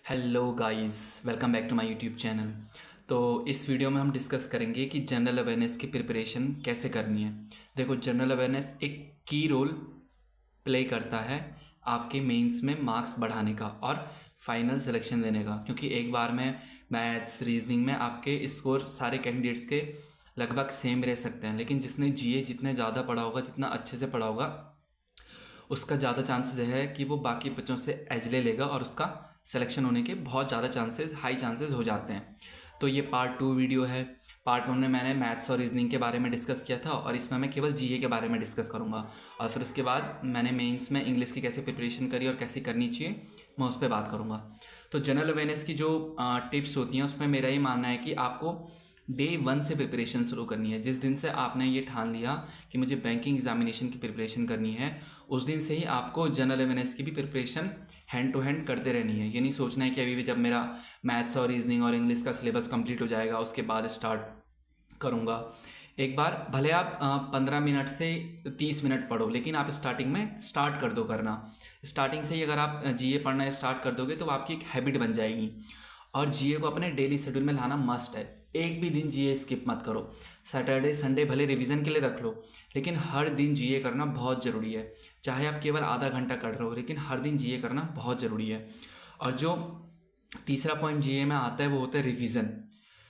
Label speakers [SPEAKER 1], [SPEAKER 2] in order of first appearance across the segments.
[SPEAKER 1] Hello guys, welcome back to my YouTube channel. तो इस video में हम डिस्कस करेंगे कि जनरल अवेयरनेस की प्रिपरेशन कैसे करनी है। देखो, जनरल अवेयरनेस एक की रोल प्ले करता है आपके मेंस में मार्क्स बढ़ाने का और फाइनल सिलेक्शन देने का, क्योंकि एक बार में मैथ्स रीजनिंग में आपके स्कोर सारे कैंडिडेट्स के लगभग सेम रह सकते हैं, लेकिन जिसने जीए जितने ज़्यादा पढ़ा होगा, जितना अच्छे से पढ़ा होगा, उसका ज़्यादा चांसेस है कि वो बाकी बच्चों से एज ले लेगा और उसका सिलेक्शन होने के बहुत ज़्यादा चांसेस, हाई चांसेस हो जाते हैं। तो ये पार्ट 2 वीडियो है। पार्ट 1 में मैंने मैथ्स और रीजनिंग के बारे में डिस्कस किया था और इसमें मैं केवल जीए के बारे में डिस्कस करूँगा। और फिर उसके बाद मैंने मेंस में इंग्लिश की कैसे प्रिपरेशन करी और कैसे करनी चाहिए, मैं उस पर बात करूँगा। तो जनरल अवेयरनेस की जो टिप्स होती हैं, उसमें मेरा ये मानना है कि आपको डे 1 से प्रिपरेशन शुरू करनी है। जिस दिन से आपने ये ठान लिया कि मुझे बैंकिंग एग्जामिनेशन की प्रिपरेशन करनी है, उस दिन से ही आपको जनरल अवेयरनेस की भी प्रिपरेशन हैंड टू हैंड करते रहनी है। ये नहीं सोचना है कि अभी भी जब मेरा मैथ्स और रीजनिंग और इंग्लिश का सिलेबस कंप्लीट हो जाएगा उसके बाद स्टार्ट करूँगा। एक बार भले आप 15 मिनट से 30 मिनट पढ़ो, लेकिन आप स्टार्टिंग में स्टार्ट कर दो करना। स्टार्टिंग से ही अगर आप जीए पढ़ना स्टार्ट कर दोगे तो आपकी एक हैबिट बन जाएगी। और जीए को अपने डेली शेड्यूल में लाना मस्ट है। एक भी दिन जीए स्किप मत करो। सैटरडे संडे भले रिवीजन के लिए रख लो, लेकिन हर दिन जीए करना बहुत ज़रूरी है। चाहे आप केवल आधा घंटा कर रहे हो, लेकिन हर दिन जीए करना बहुत ज़रूरी है। और जो तीसरा पॉइंट जीए में आता है वो होता है रिवीजन।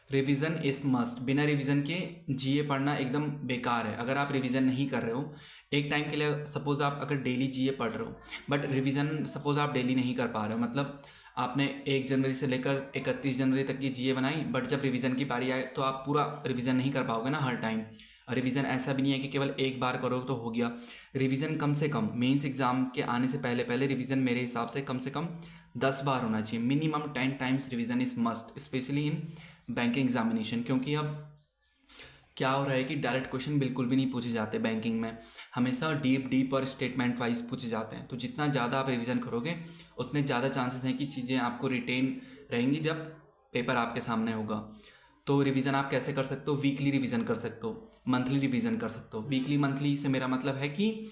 [SPEAKER 1] Revision is must. बिना रिवीजन के जीए पढ़ना एकदम बेकार है। अगर आप रिवीजन नहीं कर रहे हो एक टाइम के लिए, सपोज़ आप अगर डेली जीए पढ़ रहे हो बट रिवीजन सपोज़ आप डेली नहीं कर पा रहे हो, मतलब आपने 1 जनवरी से लेकर 31 जनवरी तक की जीए बनाई, बट जब रिवीजन की बारी आए तो आप पूरा रिवीजन नहीं कर पाओगे ना हर टाइम। रिवीजन ऐसा भी नहीं है कि केवल एक बार करो तो हो गया। रिवीजन कम से कम मेंस एग्जाम के आने से पहले पहले रिवीजन मेरे हिसाब से कम 10 बार होना चाहिए। Minimum 10 times revision is must, specially in banking examination. क्योंकि अब क्या हो रहा है कि डायरेक्ट क्वेश्चन बिल्कुल भी नहीं पूछे जाते बैंकिंग में, हमेशा डीप डीप और स्टेटमेंट वाइज पूछे जाते हैं। तो जितना ज़्यादा आप रिवीजन करोगे उतने ज़्यादा चांसेस हैं कि चीज़ें आपको रिटेन रहेंगी जब पेपर आपके सामने होगा। तो रिवीजन आप कैसे कर सकते हो? वीकली रिवीजन कर सकते हो, मंथली रिवीजन कर सकते हो। वीकली मंथली से मेरा मतलब है कि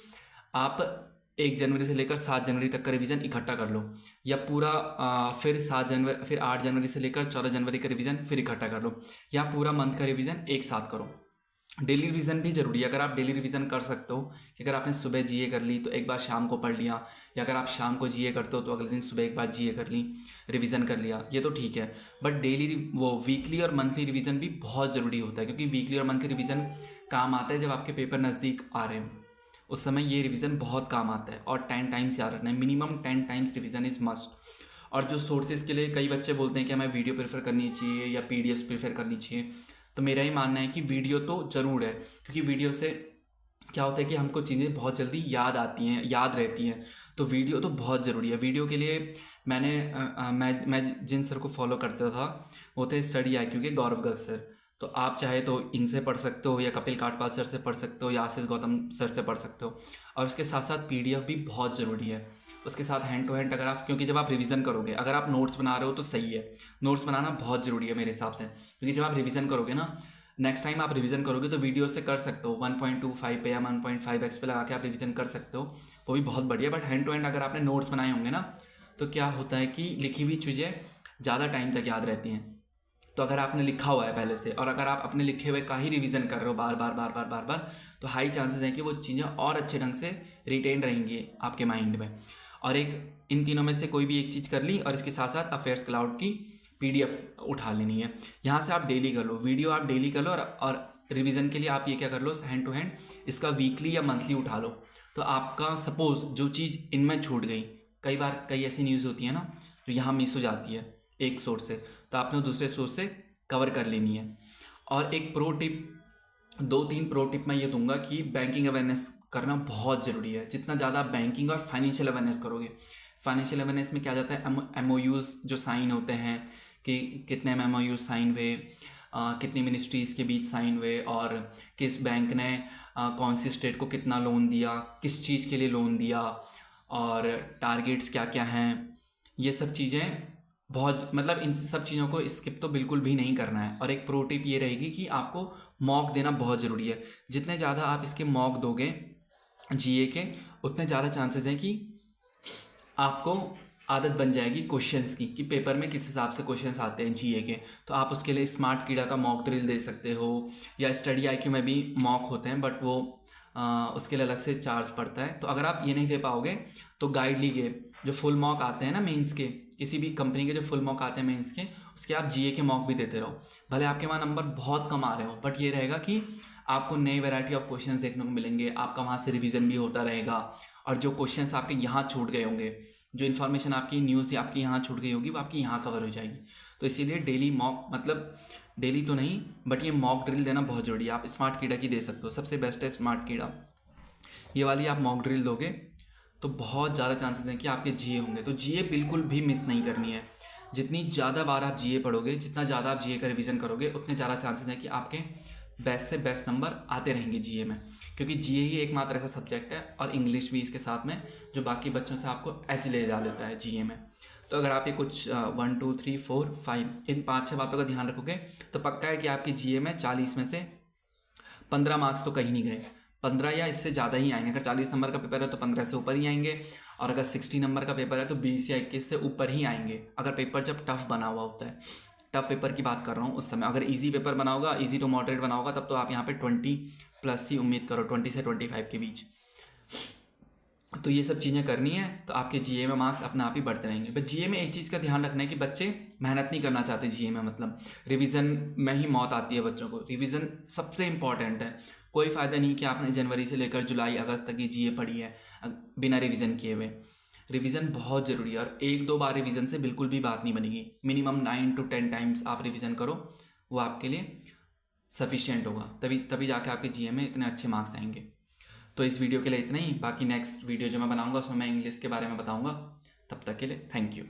[SPEAKER 1] आप 1 जनवरी से लेकर 7 जनवरी तक का रिवीजन इकट्ठा कर लो, या पूरा फिर 7 जनवरी, फिर 8 जनवरी से लेकर 14 जनवरी का रिवीजन फिर इकट्ठा कर लो, या पूरा मंथ का रिवीजन एक साथ करो। डेली रिवीजन भी ज़रूरी है। अगर आप डेली रिवीजन कर सकते हो कि अगर आपने सुबह जीए कर ली तो एक बार शाम को पढ़ लिया, या अगर आप शाम को जीए करते हो तो अगले दिन सुबह एक बार जीए कर ली, रिवीजन कर लिया, ये तो ठीक है। बट डेली वो वीकली और मंथली रिवीजन भी बहुत ज़रूरी होता है, क्योंकि वीकली और मंथली रिवीजन काम आता है जब आपके पेपर नज़दीक आ रहे हो। उस समय ये रिवीजन बहुत काम आता है। और 10 टाइम्स याद रखना है, minimum 10 times revision is must. और जो सोर्सेज के लिए कई बच्चे बोलते हैं कि हमें वीडियो प्रेफर करनी चाहिए या पीडीएफ प्रेफर करनी चाहिए, तो मेरा ही मानना है कि वीडियो तो ज़रूर है, क्योंकि वीडियो से क्या होता है कि हमको चीज़ें बहुत जल्दी याद आती हैं, याद रहती हैं। तो वीडियो तो बहुत ज़रूरी है। वीडियो के लिए मैं जिन सर को फॉलो करता था वो थे स्टडी IQ के गौरव गर्ग सर। तो आप चाहे तो इनसे पढ़ सकते हो, या कपिल काटपाल सर से पढ़ सकते हो, या आशीष गौतम सर से पढ़ सकते हो। और उसके साथ साथ पीडीएफ भी बहुत ज़रूरी है। उसके साथ हैंड टू हैंड अगर आप, क्योंकि जब आप रिवीजन करोगे, अगर आप नोट्स बना रहे हो तो सही है, नोट्स बनाना बहुत ज़रूरी है मेरे हिसाब से। क्योंकि जब आप रिवीजन करोगे ना, नेक्स्ट टाइम आप रिवीजन करोगे तो वीडियो से कर सकते हो 1.25 पे या 1.5x पे लगा के आप रिवीजन कर सकते हो, वो भी बहुत बढ़िया। बट हैंड टू हैंड अगर आपने नोट्स बनाए होंगे ना, तो क्या होता है कि लिखी हुई चीज़ें ज़्यादा टाइम तक याद रहती हैं। तो अगर आपने लिखा हुआ है पहले से, और अगर आप अपने लिखे हुए का ही रिवीजन कर रहे हो बार बार बार बार बार बार, तो हाई चांसेस हैं कि वो चीज़ें और अच्छे ढंग से रिटेन रहेंगी आपके माइंड में। और एक इन तीनों में से कोई भी एक चीज़ कर ली, और इसके साथ साथ अफेयर्स क्लाउड की पीडीएफ उठा लेनी है। यहाँ से आप डेली कर लो, वीडियो आप डेली कर लो, और रिवीजन के लिए आप ये क्या कर लो, हैंड टू हैंड इसका वीकली या मंथली उठा लो। तो आपका सपोज जो चीज़ इनमें छूट गई, कई बार कई ऐसी न्यूज़ होती है ना जो यहाँ मिस हो जाती है एक सोर्स से, तो आपने दूसरे सोर्स से कवर कर लेनी है। और एक प्रो टिप, 2-3 प्रो टिप मैं ये दूंगा कि बैंकिंग अवेयरनेस करना बहुत ज़रूरी है। जितना ज़्यादा बैंकिंग और फाइनेंशियल अवेयरनेस करोगे, फाइनेंशियल अवेयरनेस में क्या जाता है, MOUs जो साइन होते हैं कि कितने MOUs साइन हुए, कितनी मिनिस्ट्रीज़ के बीच साइन हुए, और किस बैंक ने कौन सी स्टेट को कितना लोन दिया, किस चीज़ के लिए लोन दिया, और टारगेट्स क्या क्या हैं, ये सब चीज़ें बहुत, मतलब इन सब चीज़ों को स्किप तो बिल्कुल भी नहीं करना है। और एक प्रो टिप ये रहेगी कि आपको मॉक देना बहुत ज़रूरी है। जितने ज़्यादा आप इसके मॉक दोगे जीए के, उतने ज़्यादा चांसेस हैं कि आपको आदत बन जाएगी क्वेश्चंस की कि पेपर में किस हिसाब से क्वेश्चंस आते हैं जीए के। तो आप उसके लिए स्मार्ट कीड़ा का मॉक ड्रिल दे सकते हो, या स्टडी आईक्यू में भी मॉक होते हैं, बट वो उसके लिए अलग से चार्ज पड़ता है। तो अगर आप ये नहीं दे पाओगे तो गाइडली के जो फुल मॉक आते हैं ना मेंस के, किसी भी कंपनी के जो फुल मॉक आते हैं मेंस के, उसके आप जीए के मॉक भी देते रहो। भले आपके वहाँ नंबर बहुत कम आ रहे हो, बट ये रहेगा कि आपको नई वैरायटी ऑफ क्वेश्चंस देखने को मिलेंगे, आपका वहाँ से रिवीजन भी होता रहेगा, और जो क्वेश्चंस आपके यहाँ छूट गए होंगे, जो इन्फॉर्मेशन आपकी न्यूज़ या आपकी यहाँ छूट गई होगी, वो आपकी यहाँ कवर हो जाएगी। तो इसीलिए डेली मॉक, मतलब डेली तो नहीं, बट ये मॉक ड्रिल देना बहुत जरूरी है। आप स्मार्ट कीड़ा की दे सकते हो, सबसे बेस्ट है स्मार्ट कीड़ा। ये वाली आप मॉक ड्रिल दोगे तो बहुत ज़्यादा चांसेस हैं कि आपके जीए होंगे। तो जीए बिल्कुल भी मिस नहीं करनी है। जितनी ज़्यादा बार आप जीए पढ़ोगे, जितना ज़्यादा आप जीए का रिवीजन करोगे, उतने ज़्यादा चांसेस हैं कि आपके बेस्ट से बेस्ट नंबर आते रहेंगे जीए में, क्योंकि जीए ही एकमात्र ऐसा सब्जेक्ट है, और इंग्लिश भी इसके साथ में, जो बाकी बच्चों से आपको एच ले जा लेता है जीए में। तो अगर आप ये कुछ 1 2 3 4 5 इन 5 6 बातों का ध्यान रखोगे तो पक्का है कि आपकी जीए में 40 में से 15 मार्क्स तो कहीं नहीं गए, 15 या इससे ज़्यादा ही आएंगे। अगर 40 नंबर का पेपर है तो 15 से ऊपर ही आएंगे, और अगर 60 नंबर का पेपर है तो 20 या 21 से ऊपर ही आएंगे। अगर पेपर जब टफ बना हुआ होता है, टफ पेपर की बात कर रहा हूँ उस समय। अगर इजी पेपर बना होगा, इजी टू मॉडरेट बना होगा, तब तो आप यहाँ पे 20+ ही उम्मीद करो, 20 से 25 के बीच। तो ये सब चीज़ें करनी है तो आपके जीए में मार्क्स अपने आप ही बढ़ते रहेंगे। बट जीए में एक चीज़ का ध्यान रखना है कि बच्चे मेहनत नहीं करना चाहते जीए में, मतलब रिवीजन में ही मौत आती है बच्चों को। रिवीजन सबसे इम्पॉर्टेंट है। कोई फ़ायदा नहीं कि आपने जनवरी से लेकर जुलाई अगस्त तक की जीए पढ़ी है बिना रिवीजन किए हुए। रिवीजन बहुत ज़रूरी है, और 1-2 बार रिवीजन से बिल्कुल भी बात नहीं बनेगी। मिनिमम 9 to 10 टाइम्स आप रिवीजन करो, वो आपके लिए सफिशिएंट होगा, तभी जाके आपके जीए में इतने अच्छे मार्क्स आएंगे। तो इस वीडियो के लिए इतना ही। बाकी नेक्स्ट वीडियो जो मैं बनाऊंगा उसमें मैं इंग्लिश के बारे में बताऊंगा। तब तक के लिए थैंक यू।